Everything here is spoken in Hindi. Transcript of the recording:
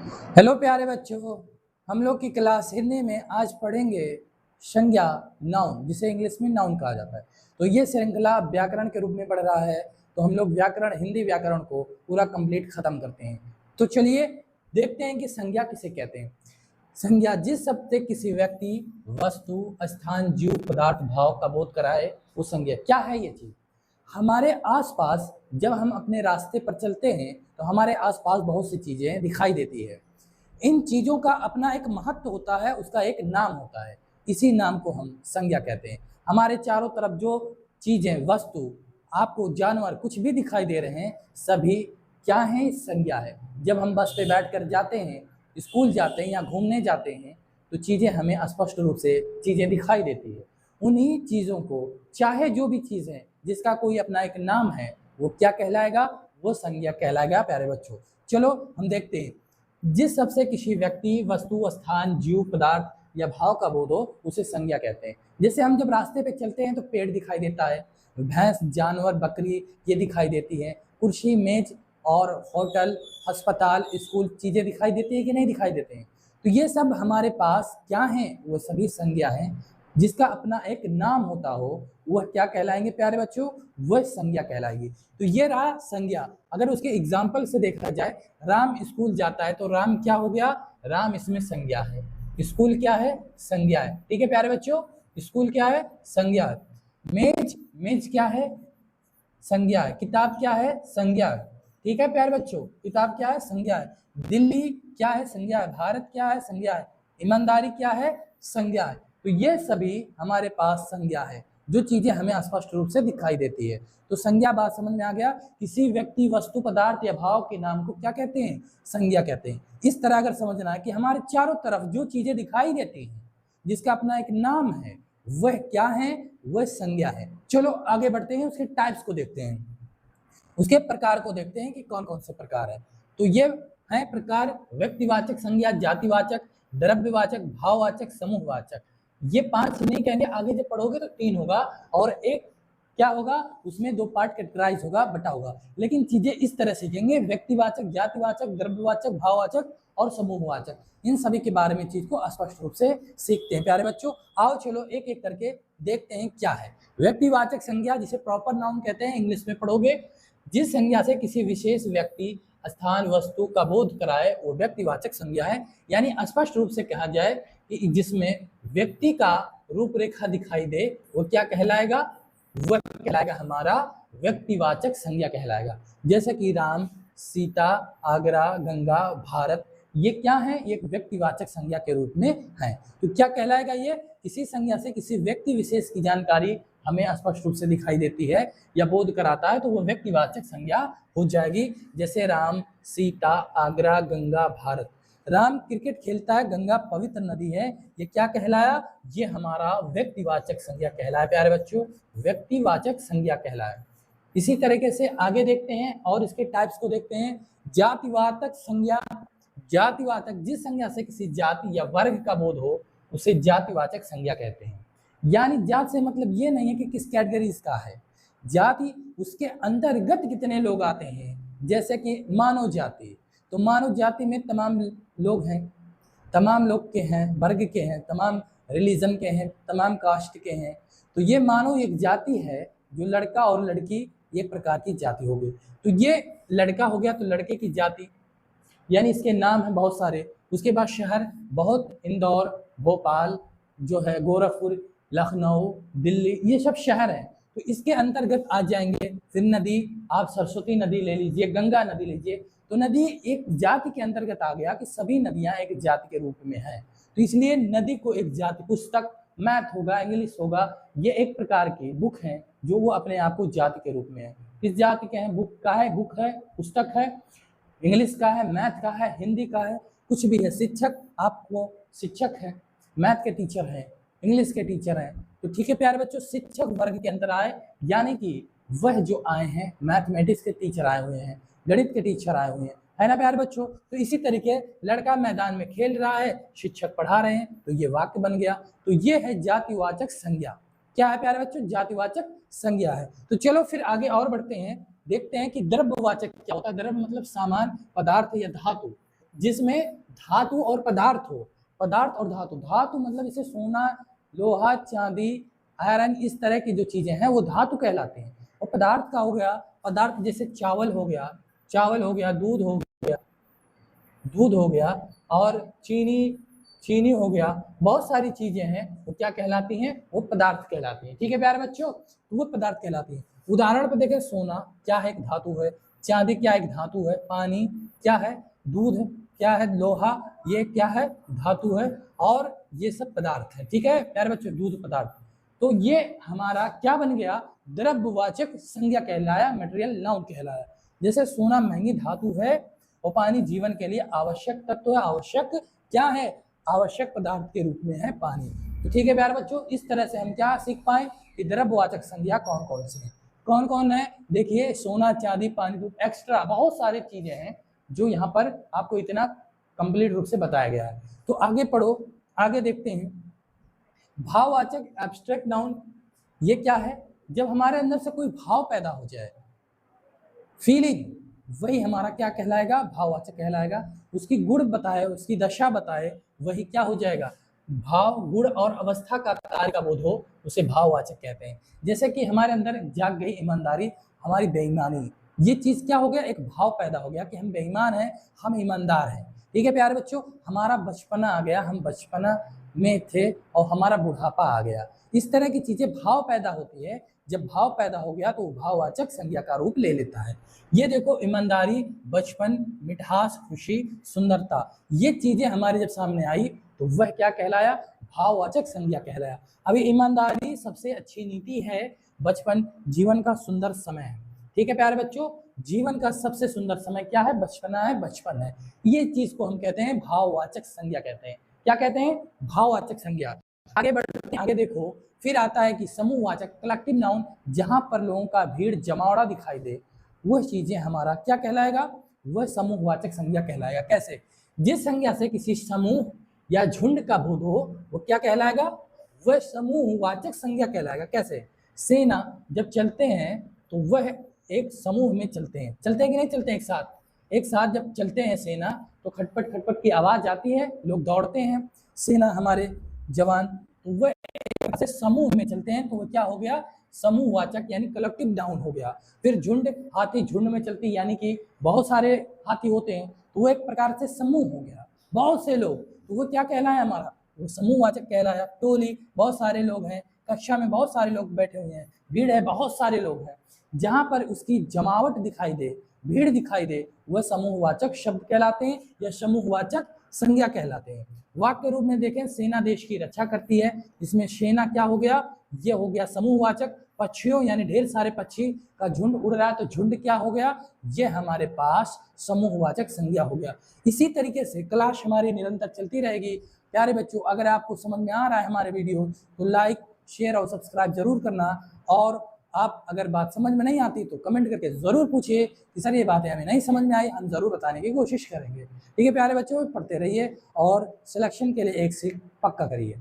हेलो प्यारे बच्चों, हम लोग की क्लास हिंदी में आज पढ़ेंगे संज्ञा, नाउन, जिसे इंग्लिश में नाउन कहा जाता है। तो ये श्रृंखला व्याकरण के रूप में पढ़ रहा है, तो हम लोग हिंदी व्याकरण को पूरा कंप्लीट खत्म करते हैं। तो चलिए देखते हैं कि संज्ञा किसे कहते हैं। संज्ञा जिस शब्द से किसी व्यक्ति, वस्तु, स्थान, जीव, पदार्थ, भाव का बोध कराए वो संज्ञा। क्या है ये चीज? हमारे आसपास जब हम अपने रास्ते पर चलते हैं तो हमारे आसपास बहुत सी चीजें दिखाई देती है। इन चीजों का अपना एक महत्व होता है, उसका एक नाम होता है। इसी नाम को हम संज्ञा कहते हैं। हमारे चारों तरफ जो चीजें, वस्तु, आपको जानवर कुछ भी दिखाई दे रहे हैं, सभी क्या हैं? संज्ञा है। जब हम बस पे बैठकर जाते हैं, स्कूल जाते हैं या घूमने जाते हैं, तो चीजें हमें स्पष्ट रूप से चीजें दिखाई देती है। उन्हीं चीजों को, चाहे जो भी चीज है जिसका कोई अपना एक नाम है, वो क्या कहलाएगा? वो संज्ञा कहलाएगा। प्यारे बच्चों, चलो हम देखते हैं। जिस शब्द से किसी व्यक्ति, वस्तु, स्थान, जीव, पदार्थ या भाव का बोध हो उसे संज्ञा कहते हैं। जैसे हम जब रास्ते पे चलते हैं तो पेड़ दिखाई देता है, भैंस, जानवर, बकरी ये दिखाई देती है, कुर्सी, मेज और होटल, अस्पताल, स्कूल चीजें दिखाई देती है कि नहीं दिखाई देते हैं? तो ये सब हमारे पास क्या हैं? वो सभी संज्ञा हैं। जिसका अपना एक नाम होता हो वह क्या कहलाएंगे प्यारे बच्चों? वह संज्ञा कहलाएगी। तो ये रहा संज्ञा। अगर उसके एग्जाम्पल से देखा जाए, राम स्कूल जाता है तो राम क्या हो गया? राम इसमें संज्ञा है। स्कूल क्या है? संज्ञा है। ठीक है प्यारे बच्चों, स्कूल क्या है? संज्ञा है। मेज, मेज क्या है? संज्ञा है। किताब क्या है? संज्ञा है। ठीक है प्यारे बच्चों, किताब क्या है? संज्ञा है। दिल्ली क्या है? संज्ञा है। भारत क्या है? संज्ञा है। ईमानदारी क्या है? संज्ञा है। तो ये सभी हमारे पास संज्ञा है, जो चीजें हमें स्पष्ट रूप से दिखाई देती है। तो संज्ञा बात समझ में आ गया। किसी व्यक्ति, वस्तु, पदार्थ या भाव के नाम को क्या कहते हैं? संज्ञा कहते हैं। इस तरह अगर समझना है कि हमारे चारों तरफ जो चीजें दिखाई देती हैं, जिसका अपना एक नाम है, वह क्या है? वह संज्ञा है। चलो आगे बढ़ते हैं, उसके टाइप्स को देखते हैं, उसके प्रकार को देखते हैं कि कौन कौन से प्रकार है। तो ये है प्रकार: व्यक्तिवाचक संज्ञा, जातिवाचक, द्रव्यवाचक, भाववाचक, समूहवाचक। ये 5 नहीं कहेंगे, आगे जब पढ़ोगे तो 3 होगा और एक क्या होगा, उसमें 2 पार्ट कैटेगराइज होगा, बटा होगा। लेकिन चीजें इस तरह सीखेंगे: व्यक्तिवाचक, जातिवाचक, द्रव्यवाचक, भाववाचक और समूहवाचक। इन सभी के बारे में चीज को स्पष्ट रूप से सीखते हैं। प्यारे बच्चों, आओ चलो एक एक करके देखते हैं क्या है। व्यक्तिवाचक संज्ञा, जिसे प्रॉपर नाउन कहते हैं, इंग्लिश में पढ़ोगे। जिस संज्ञा से किसी विशेष व्यक्ति, स्थान, वस्तु का बोध कराए वो व्यक्तिवाचक संज्ञा है। यानी स्पष्ट रूप से कहा जाए कि जिसमें व्यक्ति का रूपरेखा दिखाई दे वो क्या कहलाएगा? वह कहलाएगा हमारा व्यक्तिवाचक संज्ञा कहलाएगा। जैसे कि राम, सीता, आगरा, गंगा, भारत, ये क्या है? एक व्यक्तिवाचक संज्ञा के रूप में है। तो क्या कहलाएगा ये? किसी संज्ञा से किसी व्यक्ति विशेष की जानकारी हमें स्पष्ट रूप से दिखाई देती है या बोध कराता है तो वो व्यक्तिवाचक संज्ञा हो जाएगी। जैसे राम, सीता, आगरा, गंगा, भारत। राम क्रिकेट खेलता है, गंगा पवित्र नदी है, ये क्या कहलाया? ये हमारा व्यक्तिवाचक संज्ञा कहलाया। प्यारे बच्चों, व्यक्तिवाचक संज्ञा कहलाया। इसी तरीके से आगे देखते हैं और इसके टाइप्स को देखते हैं। जातिवाचक संज्ञा, जातिवाचक जिस संज्ञा से किसी जाति या वर्ग का बोध हो उसे जातिवाचक संज्ञा कहते हैं। यानी जात से मतलब ये नहीं है कि किस कैटेगरी इसका है, जाति उसके अंतर्गत कितने लोग आते हैं। जैसे कि मानव जाति, तो मानव जाति में तमाम लोग हैं, तमाम लोग के हैं, वर्ग के हैं, तमाम रिलीजन के हैं, तमाम कास्ट के हैं। तो ये मानव एक जाति है, जो लड़का और लड़की एक प्रकार की जाति हो गई। तो ये लड़का हो गया तो लड़के की जाति, यानी इसके नाम हैं बहुत सारे। उसके बाद शहर बहुत, इंदौर, भोपाल जो है, गोरखपुर, लखनऊ, दिल्ली, ये सब शहर हैं, तो इसके अंतर्गत आ जाएंगे। फिर नदी, आप सरस्वती नदी ले लीजिए, गंगा नदी लीजिए, तो नदी एक जाति के अंतर्गत आ गया कि सभी नदियां एक जाति के रूप में हैं। तो इसलिए नदी को एक जाति, पुस्तक, मैथ होगा, इंग्लिश होगा, ये एक प्रकार की बुक है जो वो अपने आप को जाति के रूप में है। किस जाति के हैं? बुक का है, बुक है, पुस्तक है, इंग्लिश का है, मैथ का है, हिंदी का है, कुछ भी है। शिक्षक, आपको शिक्षक है, मैथ के टीचर हैं, इंग्लिश के टीचर हैं, तो ठीक है प्यारे बच्चों, शिक्षक वर्ग के अंदर आए। यानी कि वह जो आए हैं, मैथमेटिक्स के टीचर आए हुए हैं, गणित के टीचर आए हुए हैं, है ना प्यारे बच्चों। तो इसी तरीके लड़का मैदान में खेल रहा है, शिक्षक पढ़ा रहे हैं, तो ये वाक्य बन गया। तो ये है जातिवाचक संज्ञा। क्या है प्यारे बच्चों? जातिवाचक संज्ञा है। तो चलो फिर आगे और बढ़ते हैं, देखते हैं कि द्रव्यवाचक क्या होता है। द्रव्य मतलब सामान, पदार्थ या धातु। जिसमें धातु और पदार्थ हो, पदार्थ और धातु, धातु मतलब जैसे सोना, लोहा, चांदी, आयरन, इस तरह की जो चीजें हैं वो धातु कहलाते हैं। और पदार्थ का हो गया, पदार्थ जैसे चावल हो गया, चावल हो गया, दूध हो गया, दूध हो गया, और चीनी, चीनी हो गया, बहुत सारी चीजें हैं वो क्या कहलाती हैं, वो पदार्थ कहलाती हैं। ठीक है प्यारे बच्चों, तो वो पदार्थ कहलाती हैं। उदाहरण पर देखें, सोना क्या है, एक धातु है, चांदी क्या एक धातु है, पानी क्या है, दूध क्या है, लोहा ये क्या है, धातु है, और ये सब पदार्थ है। ठीक है प्यारे बच्चों, दूध पदार्थ। तो ये हमारा क्या बन गया, द्रव्यवाचक संज्ञा कहलाया, मटेरियल नाउन कहलाया। जैसे सोना महंगी धातु है और पानी जीवन के लिए आवश्यक तत्व है, आवश्यक क्या है, आवश्यक पदार्थ के रूप में है पानी। तो ठीक है प्यारे बच्चों, इस तरह से हम क्या सीख पाए कि द्रव्यवाचक संज्ञा कौन कौन सी है, कौन कौन है। देखिए सोना, चांदी, पानी, दूध, एक्स्ट्रा बहुत सारी चीजें हैं जो यहाँ पर आपको इतना कंप्लीट रूप से बताया गया है। तो आगे पढ़ो, आगे देखते हैं। भाववाचक एब्स्ट्रैक्ट नाउन, ये क्या है, जब हमारे अंदर से कोई भाव पैदा हो जाए, फीलिंग, वही हमारा क्या कहलाएगा, भाववाचक कहलाएगा। उसकी गुण बताए, उसकी दशा बताए, वही क्या हो जाएगा, भाव, गुण और अवस्था का कार्य का बोध हो, उसे भाववाचक कहते हैं। जैसे कि हमारे अंदर जाग गई ईमानदारी, हमारी बेईमानी, ये चीज क्या हो गया, एक भाव पैदा हो गया कि हम बेईमान हैं, हम ईमानदार हैं। ठीक है प्यारे बच्चों, हमारा बचपना आ गया, हम बचपना में थे और हमारा बुढ़ापा आ गया, इस तरह की चीजें भाव पैदा होती है। जब भाव पैदा हो गया तो भाववाचक संज्ञा का रूप ले लेता है। ये देखो, ईमानदारी, बचपन, मिठास, खुशी, सुंदरता, ये चीजें हमारे जब सामने आई तो वह क्या कहलाया, भाववाचक संज्ञा कहलाया। अभी ईमानदारी सबसे अच्छी नीति है, बचपन जीवन का सुंदर समय है। ठीक है प्यारे बच्चों, जीवन का सबसे सुंदर समय क्या है, बचपना है, बचपन है। ये चीज को हम कहते हैं भाववाचक संज्ञा कहते हैं। क्या कहते हैं, भाववाचक संज्ञा। आगे बढ़ते हैं, आगे देखो, फिर आता है कि समूहवाचक कलेक्टिव नाउन, जहां पर लोगों का भीड़ जमावड़ा दिखाई दे, वह चीजें हमारा क्या कहलाएगा, वह समूहवाचक संज्ञा कहलाएगा। कैसे, जिस संज्ञा से किसी समूह या झुंड का बोध हो वो क्या कहलाएगा, वह समूहवाचक संज्ञा कहलाएगा। कैसे, सेना जब चलते हैं तो वह एक समूह में चलते हैं, चलते हैं कि नहीं चलते हैं, एक साथ, एक साथ जब चलते हैं सेना तो खटपट खटपट की आवाज आती है, लोग दौड़ते हैं, सेना हमारे जवान, तो वह से समूह में चलते हैं, तो वो क्या हो गया, समूहवाचक यानी कलेक्टिव नाउन हो गया। फिर झुंड, हाथी झुंड में चलती, यानी कि बहुत सारे हाथी होते हैं, तो वो एक प्रकार से समूह हो गया, बहुत से लोग, तो वो क्या कहलाया हमारा, वो समूहवाचक कहलाया। टोली, बहुत सारे लोग हैं, कक्षा में बहुत सारे लोग बैठे हुए हैं, भीड़ है, बहुत सारे लोग हैं, जहां पर उसकी जमावट दिखाई दे, भीड़ दिखाई दे, वह समूहवाचक शब्द कहलाते हैं या समूहवाचक संज्ञा कहलाते हैं। वाक्य रूप में देखें, सेना देश की रक्षा करती है, इसमें सेना क्या हो गया, ये हो गया समूहवाचक। पक्षियों यानी ढेर सारे पक्षी का झुंड उड़ रहा है, तो झुंड क्या हो गया, ये हमारे पास समूहवाचक संज्ञा हो गया। इसी तरीके से क्लास हमारी निरंतर चलती रहेगी। प्यारे बच्चों, अगर आपको समझ में आ रहा है हमारे वीडियो तो लाइक, शेयर और सब्सक्राइब जरूर करना, और आप अगर बात समझ में नहीं आती तो कमेंट करके ज़रूर पूछिए कि सर ये बातें हमें नहीं समझ में आई, हम ज़रूर बताने की कोशिश करेंगे। ठीक है प्यारे बच्चों, पढ़ते रहिए और सिलेक्शन के लिए एक सीट पक्का करिए।